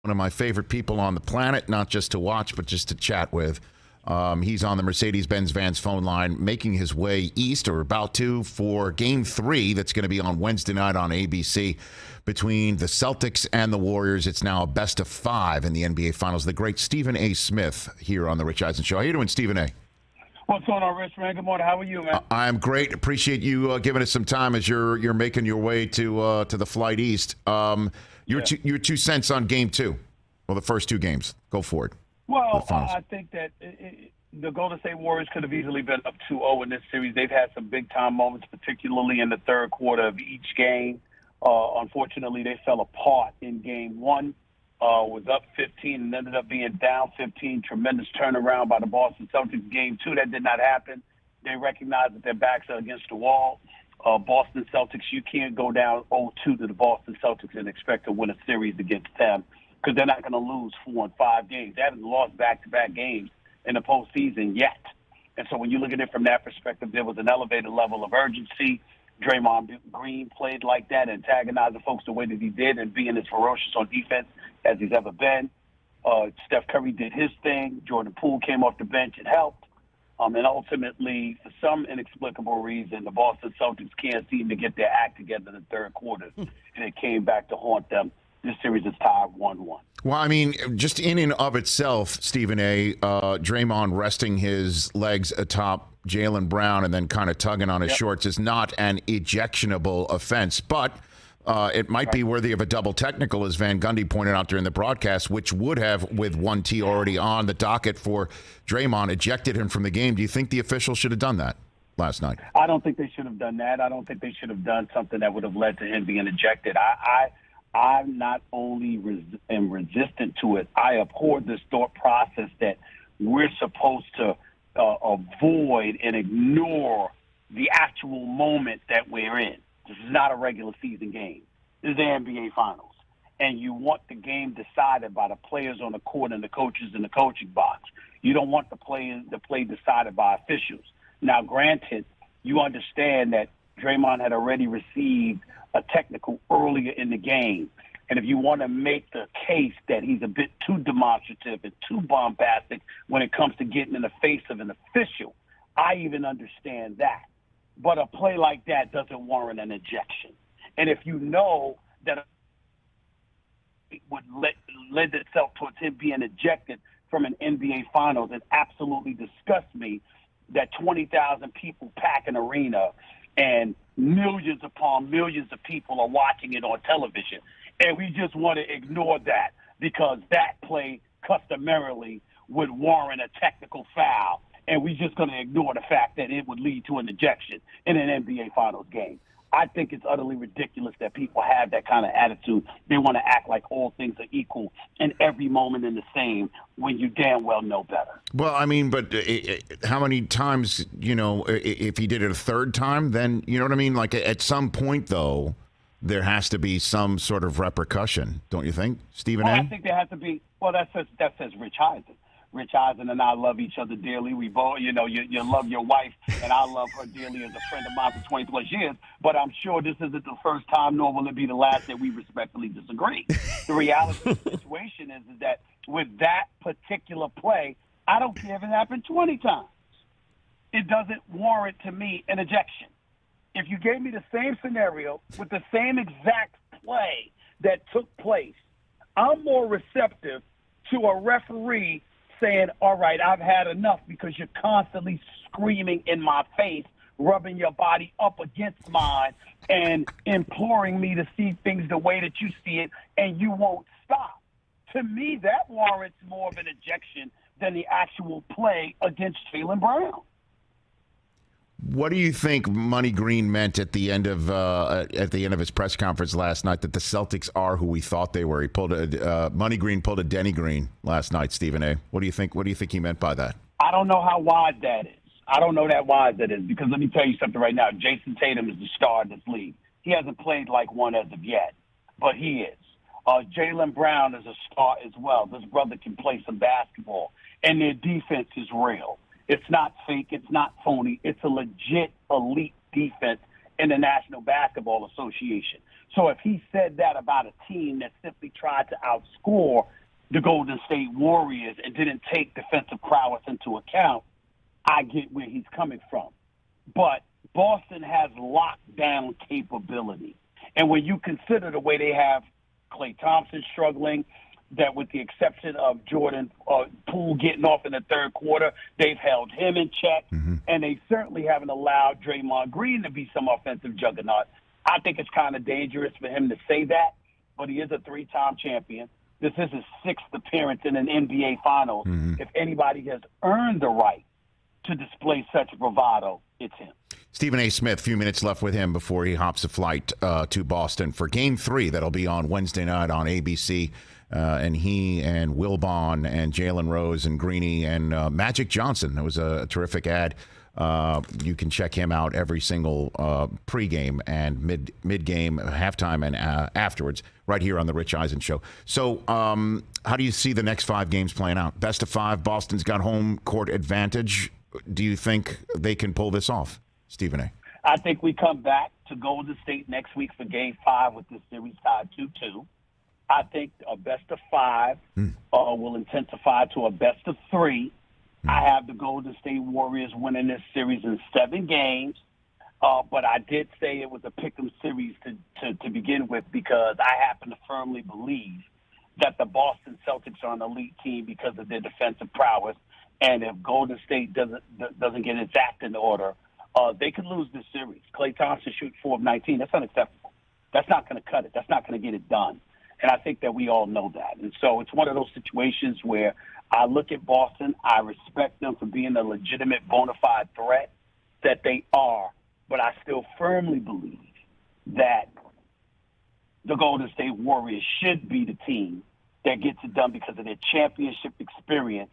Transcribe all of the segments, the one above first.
one of my favorite people on the planet, not just to watch, but just to chat with. He's on the Mercedes-Benz Vans phone line, making his way east, or about to, for Game 3 that's going to be on Wednesday night on ABC between the Celtics and the Warriors. It's now a best of 5 in the NBA Finals. The great Stephen A. Smith here on the Rich Eisen Show. How you doing, Stephen A.? What's going on, Rich, man? Good morning. How are you, man? I'm great. Appreciate you giving us some time as you're making your way to the flight east. Your 2 cents on Game 2, well, the first 2 games. Go for it. Well, I think that the Golden State Warriors could have easily been up 2-0 in this series. They've had some big-time moments, particularly in the third quarter of each game. Unfortunately, they fell apart in Game 1. Was up 15 and ended up being down 15. Tremendous turnaround by the Boston Celtics. Game 2, that did not happen. They recognized that their backs are against the wall. Boston Celtics, you can't go down 0-2 to the Boston Celtics and expect to win a series against them, because they're not going to lose 4 and 5 games. They haven't lost back-to-back games in the postseason yet. And so when you look at it from that perspective, there was an elevated level of urgency. Draymond Green played like that, antagonizing folks the way that he did and being as ferocious on defense as he's ever been. Steph Curry did his thing. Jordan Poole came off the bench and helped. And ultimately, for some inexplicable reason, the Boston Celtics can't seem to get their act together in the third quarter, and it came back to haunt them. This series is tied 1-1. Well, I mean, just in and of itself, Stephen A., Draymond resting his legs atop Jaylen Brown and then kind of tugging on his shorts is not an ejectionable offense, but it might be worthy of a double technical, as Van Gundy pointed out during the broadcast, which would have, with 1T already on the docket for Draymond, ejected him from the game. Do you think the officials should have done that last night? I don't think they should have done that. I don't think they should have done something that would have led to him being ejected. I'm not only am resistant to it, I abhor this thought process that we're supposed to avoid and ignore the actual moment that we're in. This is not a regular season game. This is the NBA Finals. And you want the game decided by the players on the court and the coaches in the coaching box. You don't want the play decided by officials. Now, granted, you understand that Draymond had already received a technical earlier in the game. And if you want to make the case that he's a bit too demonstrative and too bombastic when it comes to getting in the face of an official, I even understand that. But a play like that doesn't warrant an ejection. And if you know that it would lend itself towards him being ejected from an NBA Finals, it absolutely disgusts me that 20,000 people pack an arena and millions upon millions of people are watching it on television. And we just want to ignore that because that play customarily would warrant a technical foul. And we're just going to ignore the fact that it would lead to an ejection in an NBA Finals game. I think it's utterly ridiculous that people have that kind of attitude. They want to act like all things are equal and every moment in the same when you damn well know better. Well, I mean, but how many times, if he did it a third time, then, you know what I mean? Like at some point, though, there has to be some sort of repercussion, don't you think, Stephen A.? I think there has to be. Well, that says Rich Eisen. Rich Eisen and I love each other dearly. We both, you love your wife, and I love her dearly as a friend of mine for 20-plus years. But I'm sure this isn't the first time, nor will it be the last, that we respectfully disagree. The reality of the situation is that with that particular play, I don't care if it happened 20 times. It doesn't warrant, to me, an ejection. If you gave me the same scenario with the same exact play that took place, I'm more receptive to a referee saying, all right, I've had enough because you're constantly screaming in my face, rubbing your body up against mine and imploring me to see things the way that you see it, and you won't stop. To me, that warrants more of an ejection than the actual play against Jaylen Brown. What do you think Money Green meant at the end of his press conference last night, that the Celtics are who we thought they were? He pulled Money Green pulled a Denny Green last night, Stephen A. What do you think? What do you think he meant by that? I don't know how wise that is. I don't know that wise that is, because let me tell you something right now. Jason Tatum is the star of this league. He hasn't played like one as of yet, but he is. Jaylen Brown is a star as well. This brother can play some basketball, and their defense is real. It's not fake. It's not phony. It's a legit elite defense in the National Basketball Association. So if he said that about a team that simply tried to outscore the Golden State Warriors and didn't take defensive prowess into account, I get where he's coming from. But Boston has lockdown capability. And when you consider the way they have Klay Thompson struggling, that with the exception of Jordan Poole getting off in the third quarter, they've held him in check. Mm-hmm. And they certainly haven't allowed Draymond Green to be some offensive juggernaut. I think it's kind of dangerous for him to say that, but he is a three-time champion. This is his sixth appearance in an NBA Finals. Mm-hmm. If anybody has earned the right to display such bravado, it's him. Stephen A. Smith, a few minutes left with him before he hops a flight to Boston for Game 3. That'll be on Wednesday night on ABC. And he and Wilbon and Jalen Rose and Greeny and Magic Johnson. That was a terrific ad. You can check him out every single pregame and mid-game, halftime, and afterwards right here on the Rich Eisen Show. So how do you see the next 5 games playing out? Best of 5, Boston's got home court advantage. Do you think they can pull this off, Stephen A.? I think we come back to Golden State next week for Game 5 with this series tied 2-2. I think a best of 5 will intensify to a best of 3. I have the Golden State Warriors winning this series in 7 games, but I did say it was a pick'em series to begin with because I happen to firmly believe that the Boston Celtics are an elite team because of their defensive prowess, and if Golden State doesn't get its act in order, they could lose this series. Klay Thompson shoot 4 of 19. That's unacceptable. That's not going to cut it. That's not going to get it done. And I think that we all know that. And so it's one of those situations where I look at Boston, I respect them for being a legitimate bona fide threat that they are, but I still firmly believe that the Golden State Warriors should be the team that gets it done because of their championship experience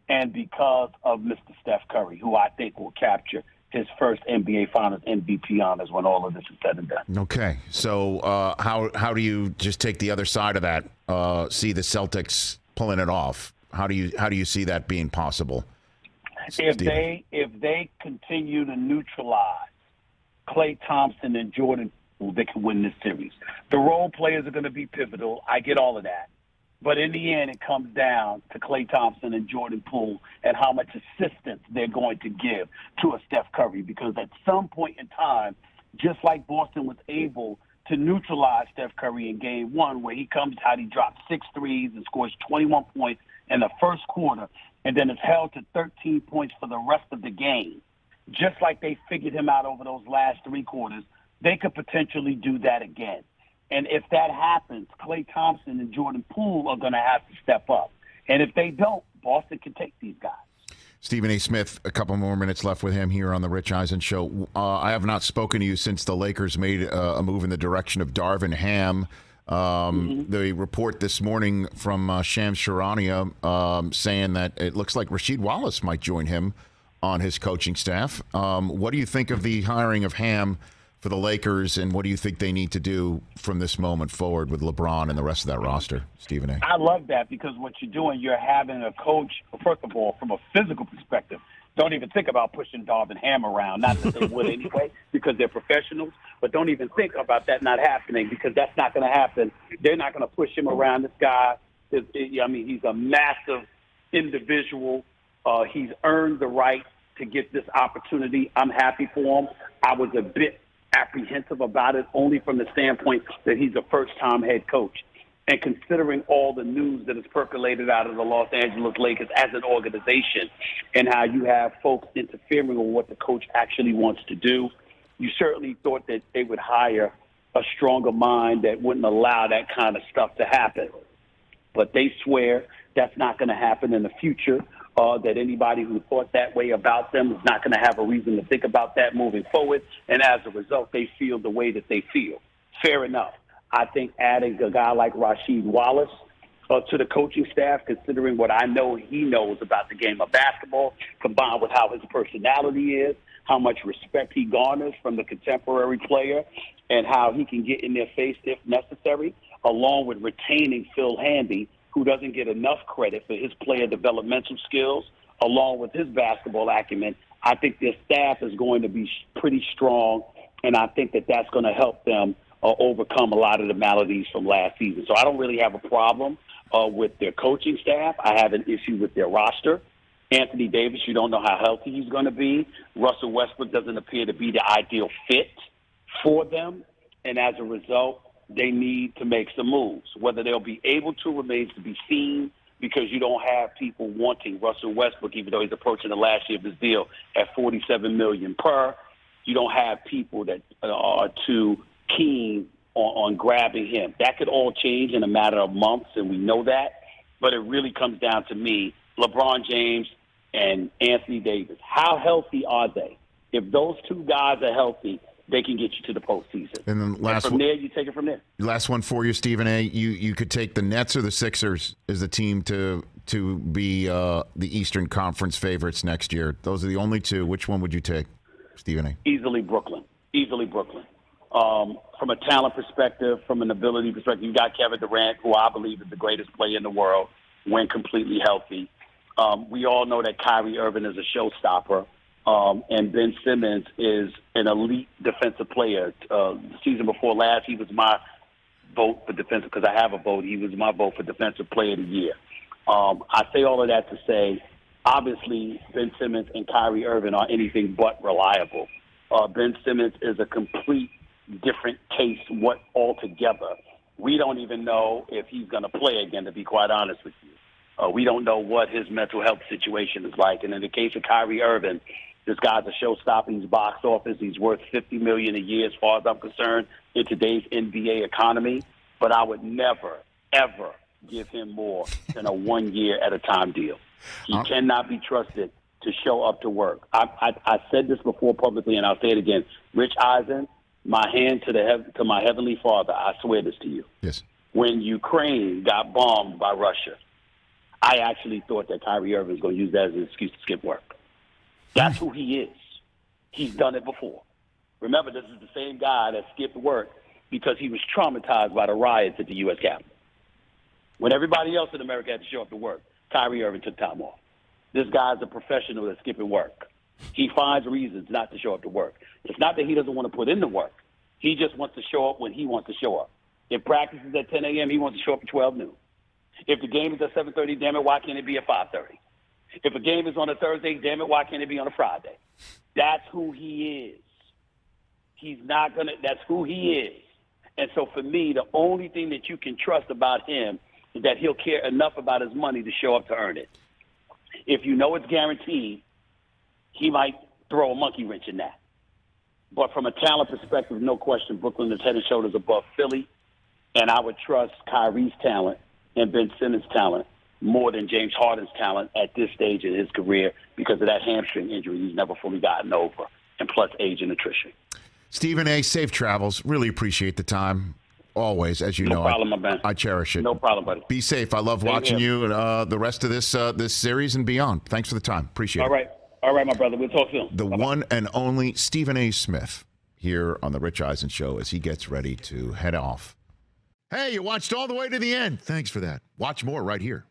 and because of Mr. Steph Curry, who I think will capture his first NBA Finals MVP honors when all of this is said and done. Okay, so how do you just take the other side of that? See the Celtics pulling it off. How do you see that being possible? If they continue to neutralize Klay Thompson and Jordan Poole, they can win this series. The role players are going to be pivotal. I get all of that. But in the end, it comes down to Klay Thompson and Jordan Poole and how much assistance they're going to give to a Steph Curry. Because at some point in time, just like Boston was able to neutralize Steph Curry in Game 1, where he comes out, he drops 6 threes and scores 21 points in the first quarter, and then is held to 13 points for the rest of the game. Just like they figured him out over those last 3 quarters, they could potentially do that again. And if that happens, Klay Thompson and Jordan Poole are going to have to step up. And if they don't, Boston can take these guys. Stephen A. Smith, a couple more minutes left with him here on the Rich Eisen Show. I have not spoken to you since the Lakers made a move in the direction of Darvin Ham. The report this morning from Shams Charania saying that it looks like Rasheed Wallace might join him on his coaching staff. What do you think of the hiring of Ham for the Lakers, and what do you think they need to do from this moment forward with LeBron and the rest of that roster, Stephen A.? I love that because what you're doing, you're having a coach, first of all, from a physical perspective, don't even think about pushing Darvin Ham around. Not that they would anyway because they're professionals, but don't even think about that not happening because that's not going to happen. They're not going to push him around. This guy, he's a massive individual. He's earned the right to get this opportunity. I'm happy for him. I was a bit apprehensive about it only from the standpoint that he's a first-time head coach. And considering all the news that has percolated out of the Los Angeles Lakers as an organization and how you have folks interfering with what the coach actually wants to do, you certainly thought that they would hire a stronger mind that wouldn't allow that kind of stuff to happen. But they swear that's not going to happen in the future. That anybody who thought that way about them is not going to have a reason to think about that moving forward. And as a result, they feel the way that they feel. Fair enough. I think adding a guy like Rasheed Wallace to the coaching staff, considering what I know he knows about the game of basketball, combined with how his personality is, how much respect he garners from the contemporary player, and how he can get in their face if necessary, along with retaining Phil Handy, who doesn't get enough credit for his player developmental skills, along with his basketball acumen. I think their staff is going to be pretty strong, and I think that that's going to help them overcome a lot of the maladies from last season. So I don't really have a problem with their coaching staff. I have an issue with their roster. Anthony Davis, you don't know how healthy he's going to be. Russell Westbrook doesn't appear to be the ideal fit for them. And as a result, they need to make some moves. Whether they'll be able to remains to be seen, because you don't have people wanting Russell Westbrook, even though he's approaching the last year of his deal at $47 million per. You don't have people that are too keen on grabbing him. That could all change in a matter of months, and we know that. But it really comes down to me, LeBron James and Anthony Davis. How healthy are they? If those two guys are healthy, they can get you to the postseason. And then from there, you take it from there. Last one for you, Stephen A. You could take the Nets or the Sixers as the team to be the Eastern Conference favorites next year. Those are the only two. Which one would you take, Stephen A? Easily Brooklyn. From a talent perspective, from an ability perspective, you got Kevin Durant, who I believe is the greatest player in the world when completely healthy. We all know that Kyrie Irving is a showstopper. And Ben Simmons is an elite defensive player. The season before last, he was my vote for defensive, because I have a vote. He was my vote for defensive player of the year. I say all of that to say, obviously, Ben Simmons and Kyrie Irving are anything but reliable. Ben Simmons is a complete different case altogether. We don't even know if he's going to play again, to be quite honest with you. We don't know what his mental health situation is like. And in the case of Kyrie Irving, this guy's a showstopper. He's box office. He's worth $50 million a year, as far as I'm concerned, in today's NBA economy. But I would never, ever give him more than a 1 year at a time deal. He cannot be trusted to show up to work. I said this before publicly, and I'll say it again. Rich Eisen, my hand to my heavenly Father, I swear this to you. Yes. When Ukraine got bombed by Russia, I actually thought that Kyrie Irving was going to use that as an excuse to skip work. That's who he is. He's done it before. Remember, this is the same guy that skipped work because he was traumatized by the riots at the U.S. Capitol. When everybody else in America had to show up to work, Kyrie Irving took time off. This guy's a professional at skipping work. He finds reasons not to show up to work. It's not that he doesn't want to put in the work. He just wants to show up when he wants to show up. If practice is at 10 a.m., he wants to show up at 12 noon. If the game is at 7:30, damn it, why can't it be at 5:30? If a game is on a Thursday, damn it, why can't it be on a Friday? That's who he is. He's not going to – that's who he is. And so for me, the only thing that you can trust about him is that he'll care enough about his money to show up to earn it. If you know it's guaranteed, he might throw a monkey wrench in that. But from a talent perspective, no question, Brooklyn is head and shoulders above Philly. And I would trust Kyrie's talent and Ben Simmons' talent more than James Harden's talent at this stage in his career because of that hamstring injury he's never fully gotten over, and plus age and attrition. Stephen A., safe travels. Really appreciate the time. Always, as you know. No problem, my man. I cherish it. No problem, buddy. Be safe. I love watching you the rest of this series and beyond. Thanks for the time. Appreciate it. All right, my brother. We'll talk soon. The one and only Stephen A. Smith here on the Rich Eisen Show as he gets ready to head off. Hey, you watched all the way to the end. Thanks for that. Watch more right here.